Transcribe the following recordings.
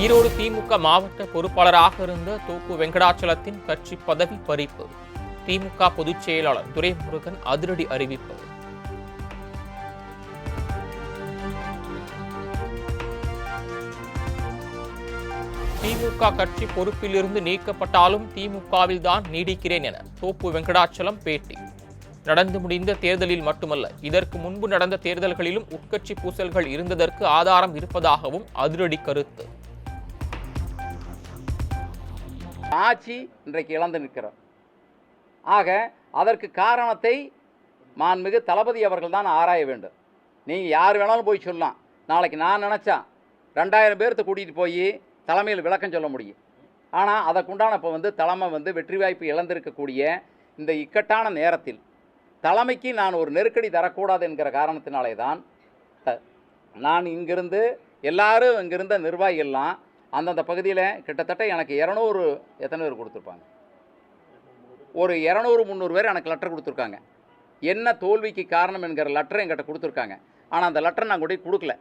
ஈரோடு திமுக மாவட்ட பொறுப்பாளராக இருந்த தோப்பு வெங்கடாச்சலத்தின் கட்சி பதவி பறிப்பு. திமுக பொதுச் செயலாளர் துரைமுருகன் அதிரடி அறிவிப்பு. திமுக கட்சி பொறுப்பிலிருந்து நீக்கப்பட்டாலும் திமுகவில் தான் நீடிக்கிறேன் என தோப்பு வெங்கடாச்சலம் பேட்டி. நடந்து முடிந்த தேர்தலில் மட்டுமல்ல, இதற்கு முன்பு நடந்த தேர்தல்களிலும் உட்கட்சி பூசல்கள் இருந்ததற்கு ஆதாரம் இருப்பதாகவும் அதிரடி கருத்து. ஆட்சி இன்றைக்கு இழந்து நிற்கிறார். ஆக அதற்கு காரணத்தை மாண்புமிகு தளபதி அவர்கள் தான் ஆராய வேண்டும். நீங்கள் யார் வேணாலும் போய் சொல்லலாம். நாளைக்கு நான் நினச்சா 2000 பேர்த்த கூட்டிகிட்டு போய் தலைமையில் விளக்கம் சொல்ல முடியும். ஆனால் அதற்குண்டான இப்போ தலைமை வெற்றி வாய்ப்பு இழந்திருக்கக்கூடிய இந்த இக்கட்டான நேரத்தில் தலைமைக்கு நான் ஒரு நெருக்கடி தரக்கூடாது என்கிற காரணத்தினாலே தான் நான் இங்கிருந்து எல்லாரும் இங்கிருந்த நிர்வாகிகள்லாம் அந்தந்த பகுதியில் கிட்டத்தட்ட எனக்கு 200 எத்தனை பேர் கொடுத்துருப்பாங்க, ஒரு 200-300 பேர் எனக்கு லெட்டர் கொடுத்துருக்காங்க. என்ன தோல்விக்கு காரணம் என்கிற லெட்டரை என்கிட்ட கொடுத்துருக்காங்க. ஆனால் அந்த லெட்டரை நான் கொண்டு கொடுக்கல,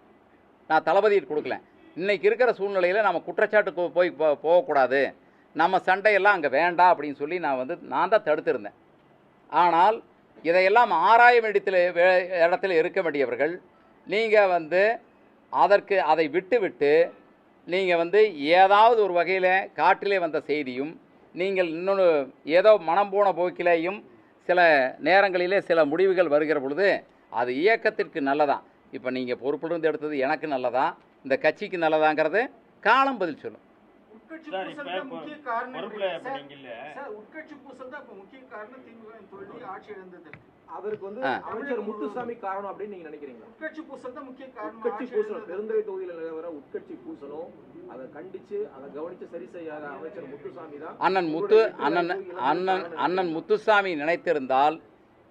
நான் தளபதியிட்டு கொடுக்கல. இன்றைக்கி இருக்கிற சூழ்நிலையில் நம்ம குற்றச்சாட்டுக்கு போய் போகக்கூடாது, நம்ம சண்டையெல்லாம் அங்கே வேண்டாம் அப்படின்னு சொல்லி நான் தான் தடுத்திருந்தேன். ஆனால் இதையெல்லாம் ஆராய வேண்டிய இடத்துல இருக்க வேண்டியவர்கள் நீங்கள் அதை விட்டு நீங்கள் ஏதாவது ஒரு வகையில் காட்டிலே வந்த செய்தியும் நீங்கள் இன்னொன்று ஏதோ மனம் போன போக்கிலேயும் சில நேரங்களிலே சில முடிவுகள் வருகிற பொழுது அது இயக்கத்திற்கு நல்லதா, இப்போ நீங்கள் பொறுப்பிலிருந்து எடுத்தது எனக்கு நல்லதா, இந்த கட்சிக்கு நல்லதாங்கிறது காலம் பதில் சொல்லும். அதற்கு அமைச்சர் முத்துசாமி காரணம் அப்படின்னு நீங்க நினைக்கிறீங்களா? உட்கட்சி பூசல் தான் முக்கிய காரணம். உட்கட்சி பூசல் பெருந்துறை தொகுதியில் நிலவர உட்கட்சி பூசலும் அதை கண்டிச்சு அதை கவனிச்சு சரி செய்யாத அமைச்சர் முத்துசாமி தான். அண்ணன் முத்துசாமி நினைத்திருந்தால்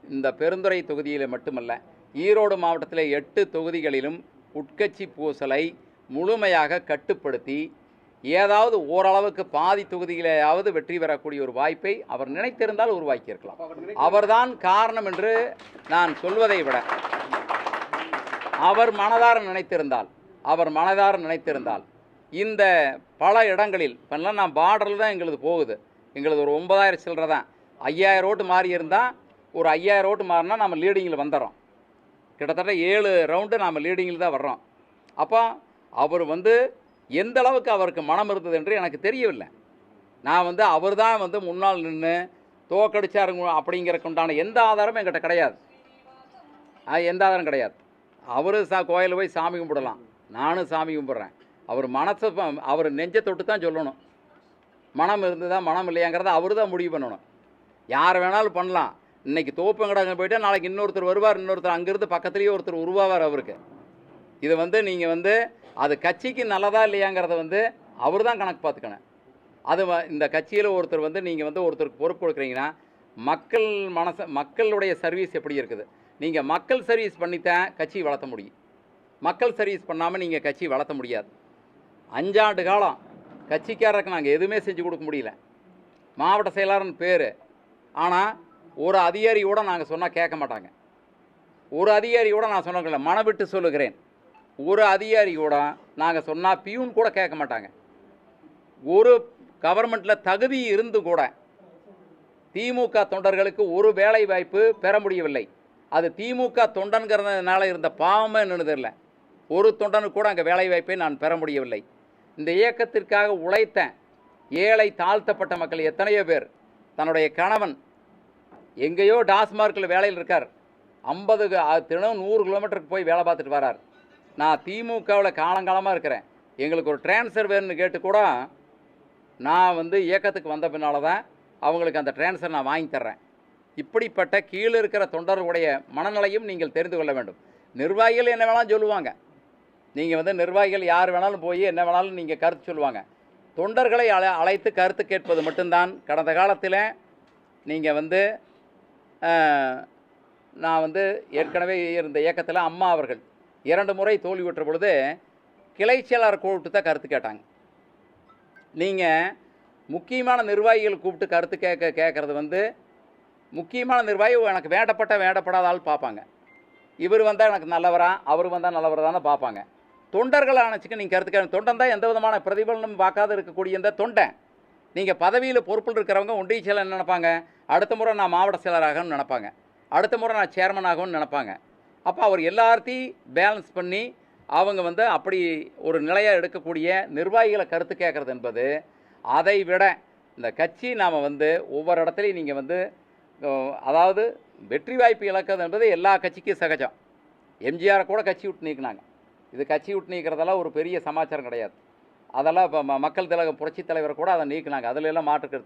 இந்த பெருந்துறை தொகுதியில் மட்டுமல்ல, ஈரோடு மாவட்டத்தில் 8 தொகுதிகளிலும் உட்கட்சி பூசலை முழுமையாக கட்டுப்படுத்தி ஏதாவது ஓரளவுக்கு பாதி தொகுதியிலேயாவது வெற்றி பெறக்கூடிய ஒரு வாய்ப்பை அவர் நினைத்திருந்தால் உருவாக்கியிருக்கலாம். அவர்தான் காரணம் என்று நான் சொல்வதை விட அவர் மனதார நினைத்திருந்தால் இந்த பல இடங்களில் இப்பெல்லாம் நான் பார்டரில் தான் எங்களுது போகுது. எங்களுது ஒரு 9000 சில்லரை தான். 5000 ஓட்டு மாறி இருந்தால் ஒரு 5000 ஓட்டு மாறினா நம்ம லீடிங்கில் வந்துடுறோம். கிட்டத்தட்ட 7 ரவுண்டு நாம் லீடிங்கில் தான் வர்றோம். அப்போ அவர் எந்த அளவுக்கு அவருக்கு மனம் இருந்தது என்று எனக்கு தெரியவில்லை. நான் அவர் தான் முன்னால் நின்று தோக்கடிச்சாருங்க அப்படிங்கிறக்குண்டான எந்த ஆதாரமும் என்கிட்ட கிடையாது. எந்த ஆதாரம் கிடையாது. அவர் கோயிலில் போய் சாமி கும்பிடலாம், நானும் சாமி கும்பிட்றேன். அவர் மனசை அவர் நெஞ்சை தொட்டு தான் சொல்லணும். மனம் இருந்துதான் மனம் இல்லையாங்கிறத அவர் தான் முடிவு பண்ணணும். யார் வேணாலும் பண்ணலாம். இன்றைக்கி தோப்புங்கடாங்க போய்ட்டு நாளைக்கு இன்னொருத்தர் வருவார், இன்னொருத்தர் அங்கேருந்து பக்கத்துலேயே ஒருத்தர் உருவாவார். அவருக்கு இது நீங்கள் அது கட்சிக்கு நல்லதா இல்லையாங்கிறத அவர் தான் கணக்கு பார்த்துக்கணும். அது இந்த கட்சியில் ஒருத்தர் நீங்கள் ஒருத்தருக்கு பொறுப்பு கொடுக்குறீங்கன்னா மக்களுடைய சர்வீஸ் எப்படி இருக்குது, நீங்கள் மக்கள் சர்வீஸ் பண்ணித்தான் கட்சி வளர்த்த முடியும். மக்கள் சர்வீஸ் பண்ணாமல் நீங்கள் கட்சி வளர்த்த முடியாது. 5 ஆண்டு காலம் கட்சிக்காரருக்கு நாங்கள் எதுவுமே செஞ்சு கொடுக்க முடியல. மாவட்ட செயலாளர்னு பேர். ஆனால் ஒரு அதிகாரியோட நாங்கள் சொன்னால் கேட்க மாட்டாங்க. ஒரு அதிகாரியோட நான் சொன்னதில்லை, மனவிட்டு சொல்லுகிறேன். ஒரு அதிகாரி கூட நாங்கள் சொன்னால் பியூன் கூட கேட்க மாட்டாங்க. ஒரு கவர்மெண்ட்டில் தகுதி இருந்து கூட திமுக தொண்டர்களுக்கு ஒரு வேலை வாய்ப்பு பெற முடியவில்லை. அது திமுக தொண்டன்கிறதுனால இருந்த பாவமே என்னன்னு தெரியல. ஒரு தொண்டனுக்கு கூட அங்கே வேலை வாய்ப்பை நான் பெற முடியவில்லை. இந்த இயக்கத்திற்காக உழைத்த ஏழை தாழ்த்தப்பட்ட மக்கள் எத்தனையோ பேர், தன்னுடைய கணவன் எங்கேயோ டாஸ்மார்க்கில் வேலையில் இருக்கார், 50 100 கிலோமீட்டருக்கு போய் வேலை பார்த்துட்டு வரார். நான் திமுகவில் காலங்காலமாக இருக்கிறேன், எங்களுக்கு ஒரு டிரான்ஸ்ஃபர் வேணும்னு கேட்டு கூட நான் இயக்கத்துக்கு வந்த பின்னால் தான் அவங்களுக்கு அந்த டிரான்ஸ்ஃபர் நான் வாங்கி தர்றேன். இப்படிப்பட்ட கீழே இருக்கிற தொண்டர்களுடைய மனநிலையும் நீங்கள் தெரிந்து கொள்ள வேண்டும். நிர்வாகிகள் என்ன வேணாலும் சொல்லுவாங்க. நீங்கள் நிர்வாகிகள் யார் வேணாலும் போய் என்ன வேணாலும் நீங்கள் கருத்து சொல்லுவாங்க. தொண்டர்களை அழைத்து கருத்து கேட்பது மட்டும்தான். கடந்த காலத்தில் நீங்கள் நான் ஏற்கனவே இருந்த இயக்கத்தில் அம்மா அவர்கள் 2 முறை தோல்வி பெற்ற பொழுது கிளை செயலாளர் கூப்பிட்டு தான் கருத்து கேட்டாங்க. நீங்கள் முக்கியமான நிர்வாகிகள் கூப்பிட்டு கருத்து கேட்குறது முக்கியமான நிர்வாகி எனக்கு வேண்டப்படாத ஆள் பார்ப்பாங்க. இவர் வந்தால் எனக்கு நல்லவரா, அவர் வந்தால் நல்லவரா தானே பார்ப்பாங்க. தொண்டர்கள் அணைச்சிக்க நீங்கள் கருத்துக்க தொண்டன் தான் எந்த விதமான பிரதிபலனும் பார்க்காத இருக்கக்கூடிய இந்த தொண்டன். நீங்கள் பதவியில் பொறுப்பில் இருக்கிறவங்க ஒன்றிய செயலர் என்ன நினைப்பாங்க, அடுத்த முறை நான் மாவட்ட செயலராகணும்னு நினைப்பாங்க, அடுத்த முறை நான் சேர்மன் ஆகணும்னு நினைப்பாங்க. அப்போ அவர் எல்லாத்தையும் பேலன்ஸ் பண்ணி அவங்க அப்படி ஒரு நிலையாக எடுக்கக்கூடிய நிர்வாகிகளை கருத்து கேட்குறது என்பது, அதை விட இந்த கட்சி நாம் ஒவ்வொரு இடத்துலையும் நீங்கள் அதாவது வெற்றி வாய்ப்பு இழக்கிறது என்பது எல்லா கட்சிக்கும் சகஜம். எம்ஜிஆரை கூட கட்சி விட்டு நீக்கினாங்க. இது கட்சி விட்டு நீக்கிறதெல்லாம் ஒரு பெரிய சமாச்சாரம் கிடையாது. அதெல்லாம் இப்போ மக்கள் திலகம் புரட்சித் தலைவரை கூட அதை நீக்கினாங்க. அதில் எல்லாம் மாற்று கருத்து இல்லை.